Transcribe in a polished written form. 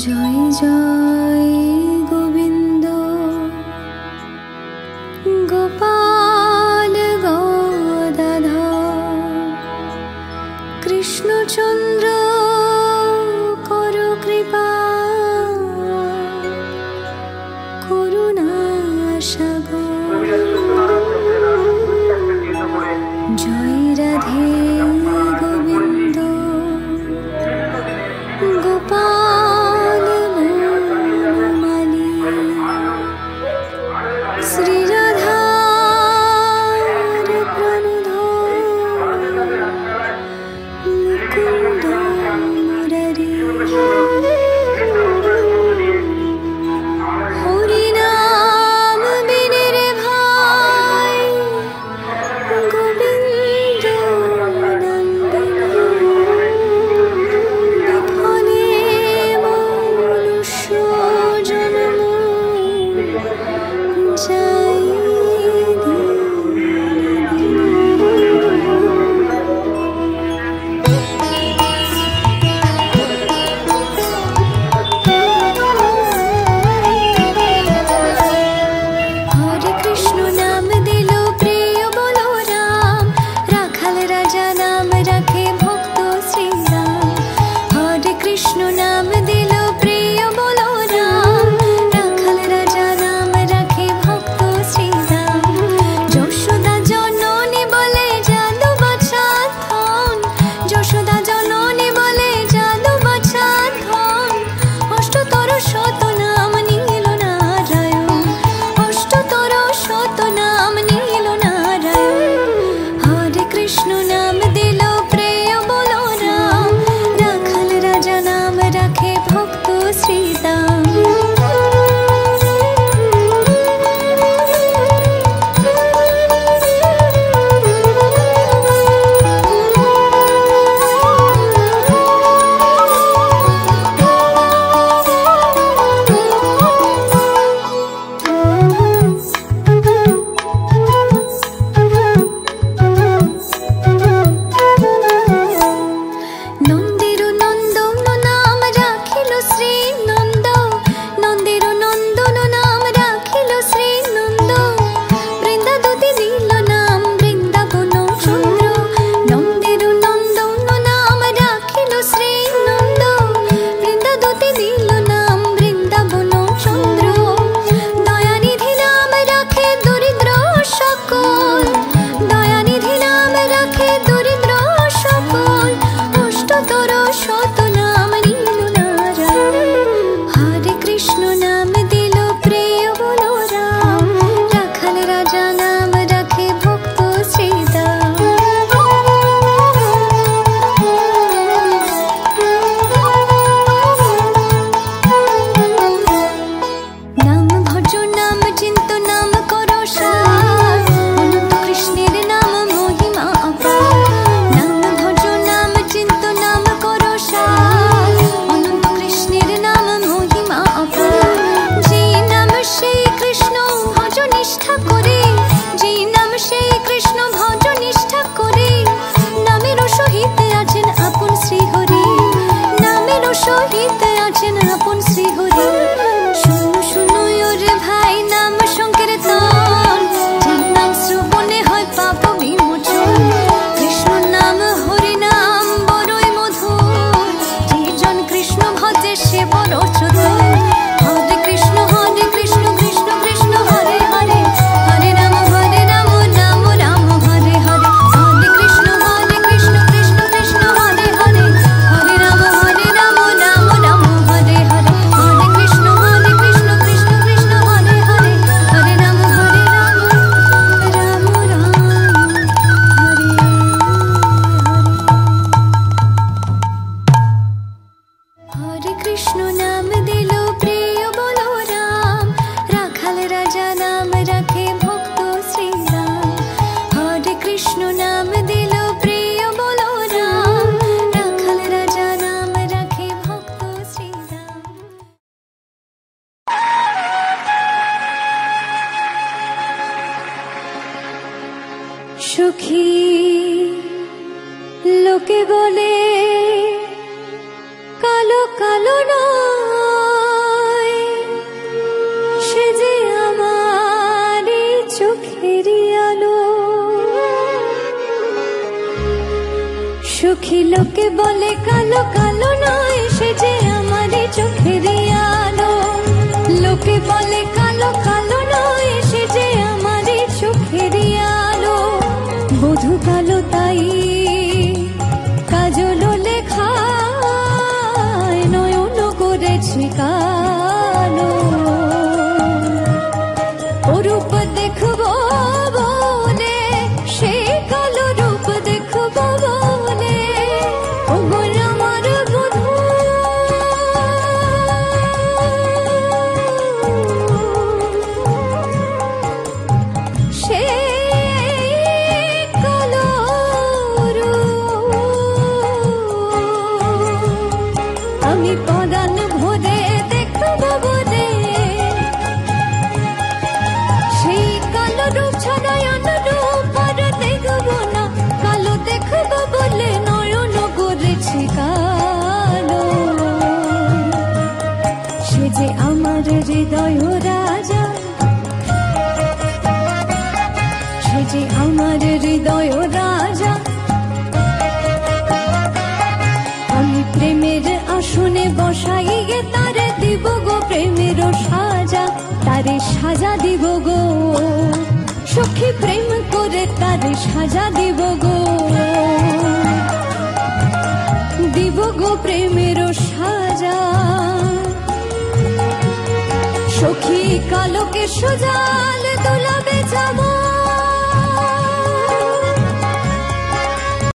জয় জয় গোবিন্দ গোপাল গদাধর কৃষ্ণচন্দ্র করো কৃপা করুণা সাগর। জয় রাধে গোবিন্দ গোপাল মনোমালী শ্রী রাধার প্রণধর মুকুন্দ মুরারি। হরি নাম বিনে রে ভাই গোবিন্দ সুখী লোকে বলে কালো কালো নয়, সে যে আমার চোখেরই আলো। সুখী লোকে বলে কালো কালো নয়, সে যে আমার চোখেরই আলো। লোকে বলে কালো কালো নয়, সে যে আমার চোখেরই আলো। বধূ কালো তাই কাজল লেখায় নয়ন করেছি কালো। রূপ দেখবো বলে সে কালো রূপ দেখবো বলে ওগো আমার বধূ। সে কালো রূপ আমি পরাণ ভরে দেখবো বলে, সেই কালো রূপ ছাড়াই অনুরূপ আর দেখবো না। কালো দেখবো বলে নয়ন করেছি কালো। সে যে আমার হৃদয় রাজা, সে যে আমার হৃদয় রাজা। আমি প্রেমের আসনে বসাইয়ে তারে দিব গো প্রেমের সাজা, তারে সাজা দিব গো। সখী প্রেম করে তারে সাজা দিব গো, দিব গো প্রেমের সাজা। সখী কালোকে সজাল দোলাবে যাব।